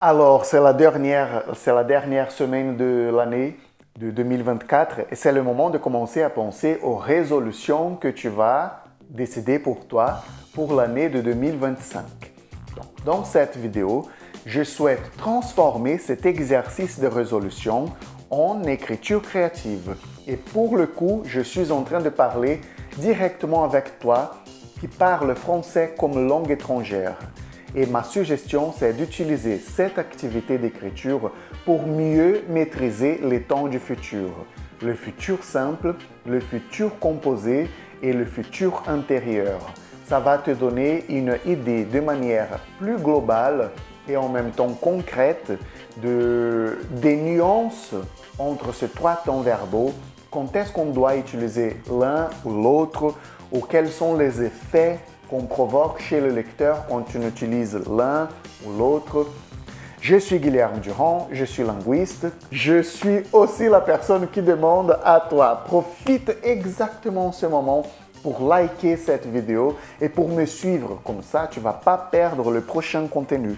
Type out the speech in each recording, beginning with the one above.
Alors, c'est la dernière semaine de l'année de 2024 et c'est le moment de commencer à penser aux résolutions que tu vas décider pour toi pour l'année de 2025. Donc, dans cette vidéo, je souhaite transformer cet exercice de résolution en écriture créative. Et pour le coup, je suis en train de parler directement avec toi qui parle français comme langue étrangère. Et ma suggestion, c'est d'utiliser cette activité d'écriture pour mieux maîtriser les temps du futur. Le futur simple, le futur composé et le futur intérieur. Ça va te donner une idée de manière plus globale et en même temps concrète des nuances entre ces trois temps verbaux. Quand est-ce qu'on doit utiliser l'un ou l'autre ou quels sont les effets qu'on provoque chez le lecteur quand on utilise l'un ou l'autre. Je suis Guilherme Durand, je suis linguiste. Je suis aussi la personne qui demande à toi. Profite exactement ce moment pour liker cette vidéo et pour me suivre. Comme ça, tu ne vas pas perdre le prochain contenu.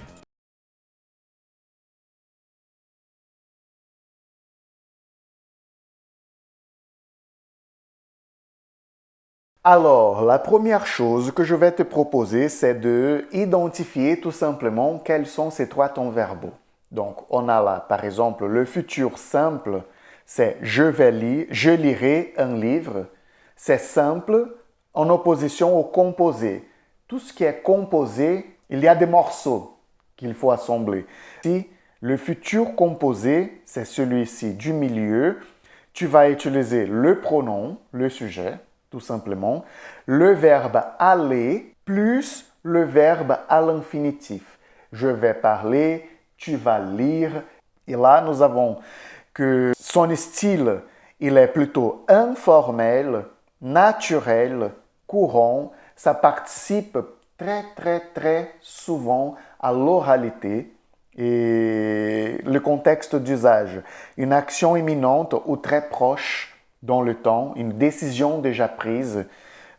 Alors, la première chose que je vais te proposer, c'est de identifier tout simplement quels sont ces trois temps verbaux. Donc, on a là, par exemple, le futur simple, c'est je lirai un livre. C'est simple en opposition au composé. Tout ce qui est composé, il y a des morceaux qu'il faut assembler. Si le futur composé, c'est celui-ci du milieu, tu vas utiliser le pronom, le sujet, tout simplement, le verbe aller plus le verbe à l'infinitif. Je vais parler, tu vas lire. Et là, nous avons que son style, il est plutôt informel, naturel, courant. Ça participe très souvent à l'oralité et le contexte d'usage. Une action imminente ou très proche dans le temps, une décision déjà prise,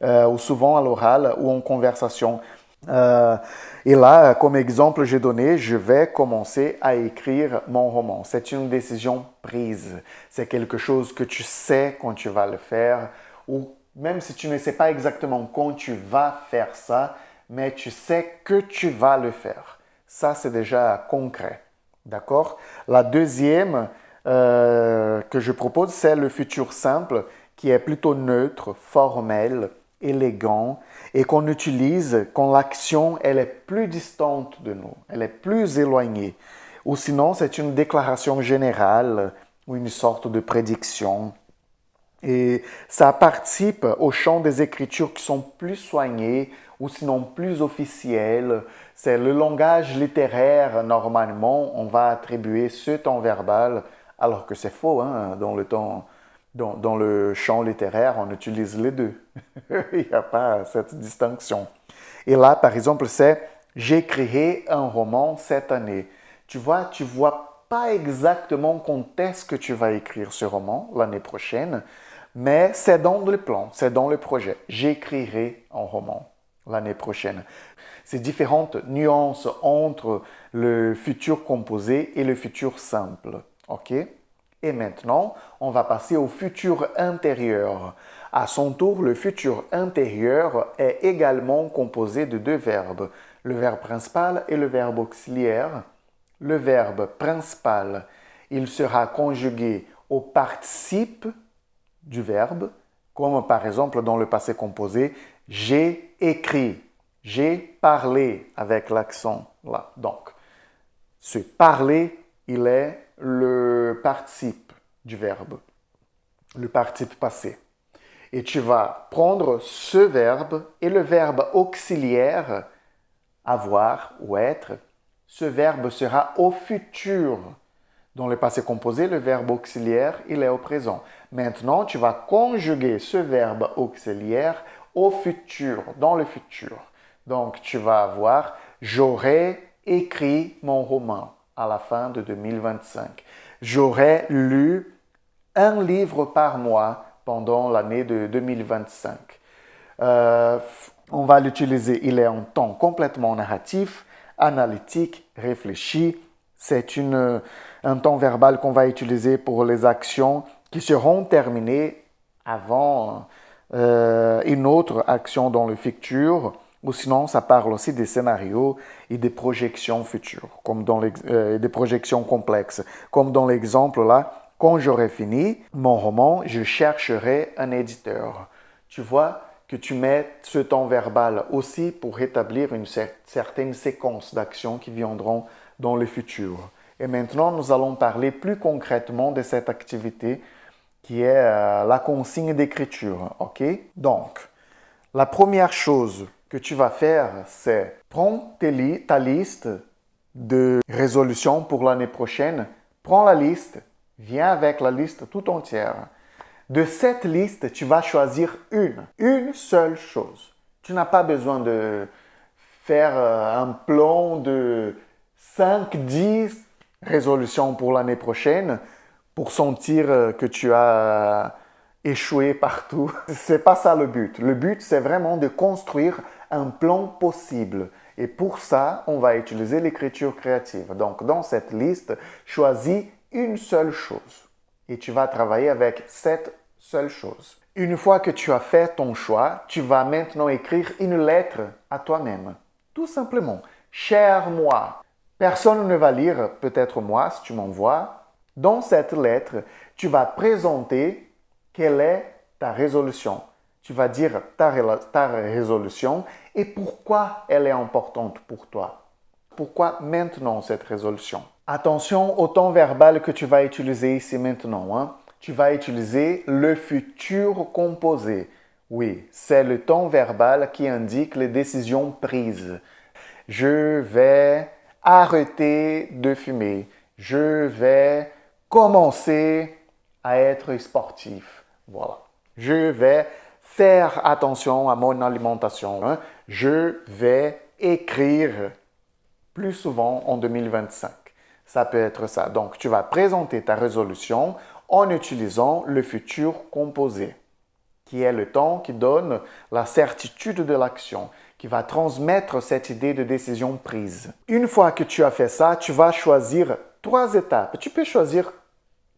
ou souvent à l'oral ou en conversation. Et là, comme exemple, j'ai donné, je vais commencer à écrire mon roman. C'est une décision prise. C'est quelque chose que tu sais quand tu vas le faire, ou même si tu ne sais pas exactement quand tu vas faire ça, mais tu sais que tu vas le faire. Ça, c'est déjà concret. D'accord? La deuxième que je propose, c'est le futur simple, qui est plutôt neutre, formel, élégant, et qu'on utilise quand l'action elle est plus distante de nous, elle est plus éloignée. Ou sinon, c'est une déclaration générale ou une sorte de prédiction. Et ça participe au champ des écritures qui sont plus soignées ou sinon plus officielles. C'est le langage littéraire, normalement, on va attribuer ce temps verbal, alors que c'est faux, hein, dans le champ littéraire, on utilise les deux. Il n'y a pas cette distinction. Et là, par exemple, c'est « j'écrirai un roman cette année ». Tu vois pas exactement quand est-ce que tu vas écrire ce roman l'année prochaine, mais c'est dans le plan, c'est dans le projet. J'écrirai un roman l'année prochaine. C'est différentes nuances entre le futur composé et le futur simple. OK? Et maintenant, on va passer au futur intérieur. À son tour, le futur intérieur est également composé de deux verbes, le verbe principal et le verbe auxiliaire. Le verbe principal, il sera conjugué au participe du verbe, comme par exemple dans le passé composé, j'ai écrit, j'ai parlé avec l'accent là. Donc, ce parler, il est le participe du verbe, le participe passé. Et tu vas prendre ce verbe et le verbe auxiliaire, avoir ou être. Ce verbe sera au futur. Dans le passé composé, le verbe auxiliaire, il est au présent. Maintenant, tu vas conjuguer ce verbe auxiliaire au futur, dans le futur. Donc, tu vas avoir « j'aurais écrit mon roman » à la fin de 2025. J'aurais lu un livre par mois pendant l'année de 2025. On va l'utiliser, il est en temps complètement narratif, analytique, réfléchi. C'est un temps verbal qu'on va utiliser pour les actions qui seront terminées avant une autre action dans le futur, ou sinon ça parle aussi des scénarios et des projections futures, comme des projections complexes. Comme dans l'exemple là, quand j'aurai fini mon roman, je chercherai un éditeur. Tu vois que tu mets ce temps verbal aussi pour établir une certaine séquence d'actions qui viendront dans le futur. Et maintenant, nous allons parler plus concrètement de cette activité qui est la consigne d'écriture. OK? Donc, la première chose que tu vas faire, c'est prends ta liste de résolutions pour l'année prochaine. Prends la liste, viens avec la liste tout entière. De cette liste, tu vas choisir une seule chose. Tu n'as pas besoin de faire un plan de 5, 10 résolutions pour l'année prochaine pour sentir que tu as échoué partout. C'est pas ça le but. Le but, c'est vraiment de construire un plan possible. Et pour ça, on va utiliser l'écriture créative. Donc, dans cette liste, choisis une seule chose. Et tu vas travailler avec cette seule chose. Une fois que tu as fait ton choix, tu vas maintenant écrire une lettre à toi-même. Tout simplement. Cher moi. Personne ne va lire, peut-être moi, si tu m'envoies. Dans cette lettre, tu vas présenter quelle est ta résolution. Tu vas dire ta résolution et pourquoi elle est importante pour toi. Pourquoi maintenant cette résolution? Attention au temps verbal que tu vas utiliser ici maintenant. Hein. Tu vas utiliser le futur composé. Oui, c'est le temps verbal qui indique les décisions prises. Je vais arrêter de fumer. Je vais commencer à être sportif. Voilà. Je vais faire attention à mon alimentation. Hein. Je vais écrire plus souvent en 2025. Ça peut être ça. Donc, tu vas présenter ta résolution en utilisant le futur composé, qui est le temps qui donne la certitude de l'action, qui va transmettre cette idée de décision prise. Une fois que tu as fait ça, tu vas choisir 3 étapes. Tu peux choisir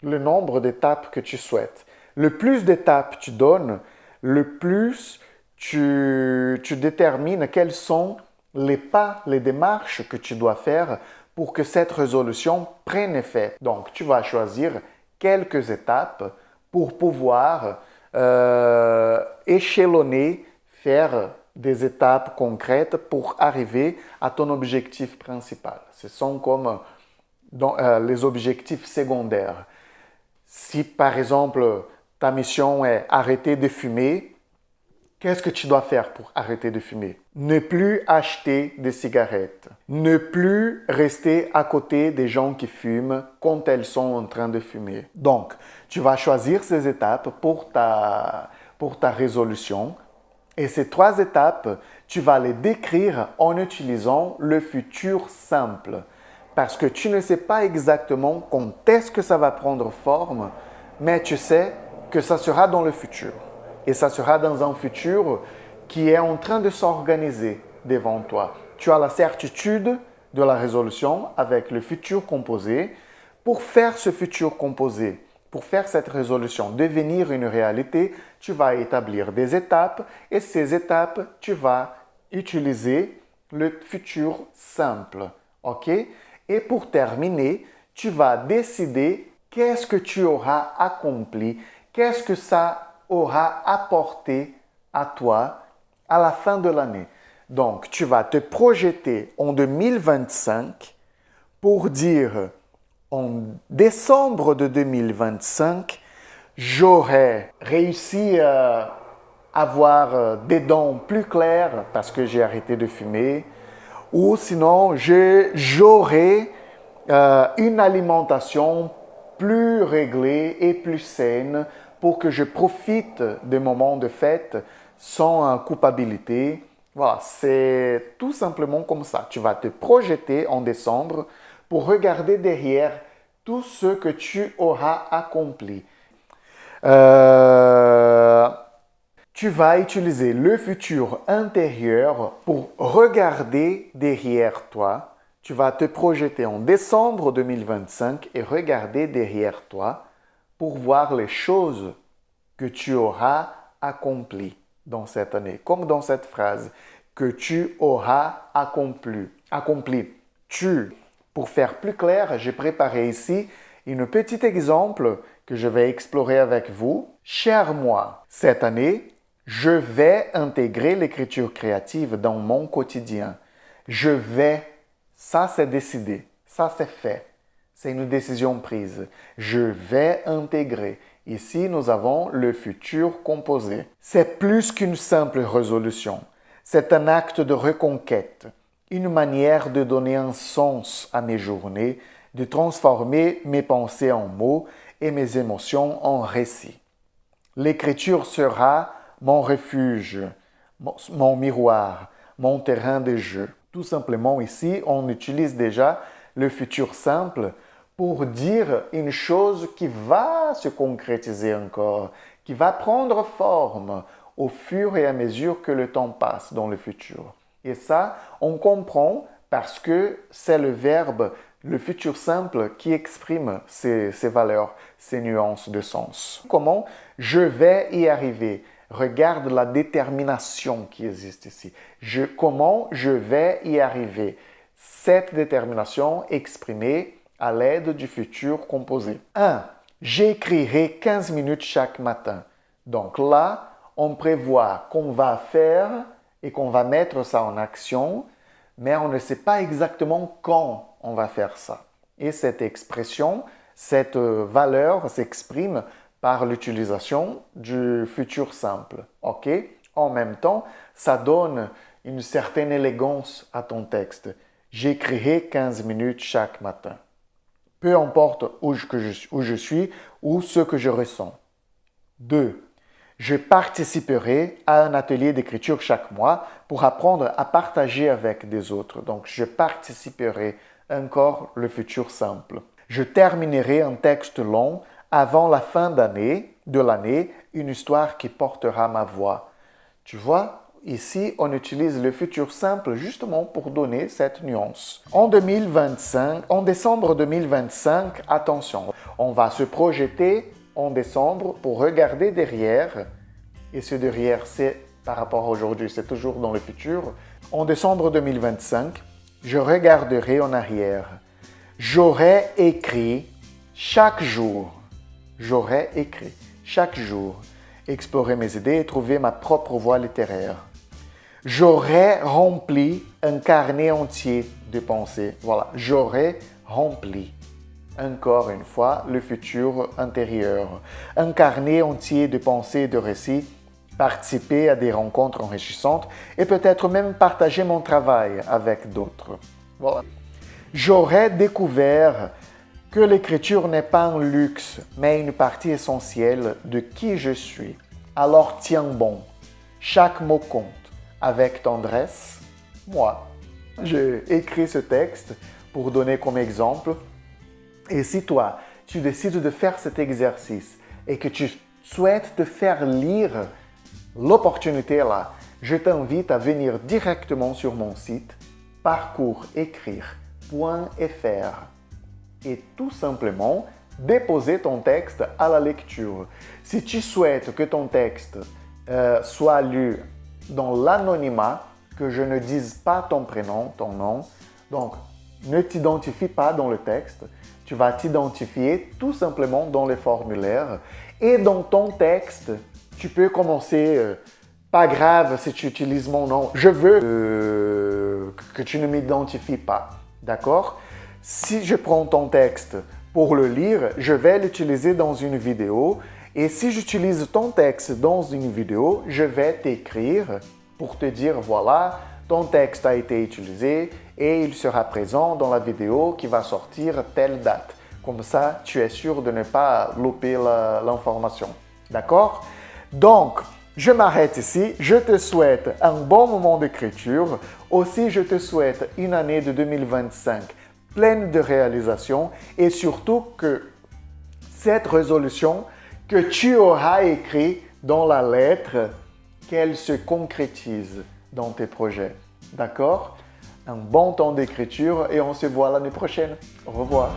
le nombre d'étapes que tu souhaites. Le plus d'étapes tu donnes, le plus tu détermines quels sont les pas, les démarches que tu dois faire pour que cette résolution prenne effet. Donc, tu vas choisir quelques étapes pour pouvoir échelonner, faire des étapes concrètes pour arriver à ton objectif principal. Ce sont comme les objectifs secondaires. Si par exemple ta mission est arrêter de fumer, qu'est-ce que tu dois faire pour arrêter de fumer? Ne plus acheter des cigarettes. Ne plus rester à côté des gens qui fument quand elles sont en train de fumer. Donc, tu vas choisir ces étapes pour ta résolution. Et ces 3 étapes, tu vas les décrire en utilisant le futur simple. Parce que tu ne sais pas exactement quand est-ce que ça va prendre forme, mais tu sais que ça sera dans le futur. Et ça sera dans un futur qui est en train de s'organiser devant toi. Tu as la certitude de la résolution avec le futur composé. Pour faire ce futur composé, pour faire cette résolution devenir une réalité, tu vas établir des étapes et ces étapes, tu vas utiliser le futur simple. OK? Et pour terminer, tu vas décider qu'est-ce que tu auras accompli, qu'est-ce que ça aura apporté à toi à la fin de l'année. Donc, tu vas te projeter en 2025 pour dire en décembre de 2025, j'aurai réussi à avoir des dents plus claires parce que j'ai arrêté de fumer. Ou sinon, j'aurai une alimentation plus réglée et plus saine pour que je profite des moments de fête sans culpabilité. Voilà, c'est tout simplement comme ça. Tu vas te projeter en décembre pour regarder derrière tout ce que tu auras accompli. Tu vas utiliser le futur intérieur pour regarder derrière toi. tu vas te projeter en décembre 2025 et regarder derrière toi pour voir les choses que tu auras accomplies dans cette année. Comme dans cette phrase, que tu auras accompli. Tu. Pour faire plus clair, j'ai préparé ici un petit exemple que je vais explorer avec vous. Cher moi, cette année, je vais intégrer l'écriture créative dans mon quotidien. Je vais, ça c'est décidé, ça c'est fait. C'est une décision prise. Je vais intégrer. Ici, nous avons le futur composé. C'est plus qu'une simple résolution. C'est un acte de reconquête, une manière de donner un sens à mes journées, de transformer mes pensées en mots et mes émotions en récits. L'écriture sera mon refuge, mon miroir, mon terrain de jeu. Tout simplement ici, on utilise déjà le futur simple pour dire une chose qui va se concrétiser encore, qui va prendre forme au fur et à mesure que le temps passe dans le futur. Et ça, on comprend parce que c'est le verbe, le futur simple, qui exprime ces valeurs, ces nuances de sens. Comment je vais y arriver? Regarde la détermination qui existe ici. Comment je vais y arriver? Cette détermination exprimée à l'aide du futur composé. 1. J'écrirai 15 minutes chaque matin. Donc là, on prévoit qu'on va faire et qu'on va mettre ça en action, mais on ne sait pas exactement quand on va faire ça. Et cette expression, cette valeur s'exprime par l'utilisation du futur simple. OK? En même temps, ça donne une certaine élégance à ton texte. J'écrirai 15 minutes chaque matin. Peu importe où je suis ou ce que je ressens. 2. Je participerai à un atelier d'écriture chaque mois pour apprendre à partager avec des autres. Donc, je participerai, encore le futur simple. Je terminerai un texte long avant la fin de l'année, une histoire qui portera ma voix. Tu vois, ici, on utilise le futur simple justement pour donner cette nuance. En décembre 2025, attention, on va se projeter en décembre pour regarder derrière. Et ce derrière, c'est par rapport à aujourd'hui, c'est toujours dans le futur. En décembre 2025, je regarderai en arrière. J'aurai écrit chaque jour. Explorer mes idées et trouver ma propre voie littéraire. J'aurais rempli un carnet entier de pensées. Voilà, j'aurais rempli. Encore une fois, le futur intérieur. Un carnet entier de pensées et de récits, participer à des rencontres enrichissantes et peut-être même partager mon travail avec d'autres. Voilà. J'aurais découvert que l'écriture n'est pas un luxe, mais une partie essentielle de qui je suis. Alors tiens bon, chaque mot compte. Avec tendresse, moi. J'ai écrit ce texte pour donner comme exemple. Et si toi, tu décides de faire cet exercice et que tu souhaites te faire lire l'opportunité là, je t'invite à venir directement sur mon site parcoursécrire.fr et tout simplement déposer ton texte à la lecture. Si tu souhaites que ton texte soit lu dans l'anonymat, que je ne dise pas ton prénom, ton nom, donc ne t'identifie pas dans le texte, tu vas t'identifier tout simplement dans les formulaires et dans ton texte, tu peux commencer, pas grave si tu utilises mon nom, je veux que tu ne m'identifies pas, d'accord? Si je prends ton texte pour le lire, je vais l'utiliser dans une vidéo et si j'utilise ton texte dans une vidéo, je vais t'écrire pour te dire voilà, ton texte a été utilisé et il sera présent dans la vidéo qui va sortir telle date. Comme ça, tu es sûr de ne pas louper l'information. D'accord? Donc, je m'arrête ici. Je te souhaite un bon moment d'écriture. Aussi, je te souhaite une année de 2025 pleine de réalisations et surtout que cette résolution que tu auras écrite dans la lettre, qu'elle se concrétise dans tes projets. D'accord? un bon temps d'écriture et on se voit l'année prochaine. Au revoir.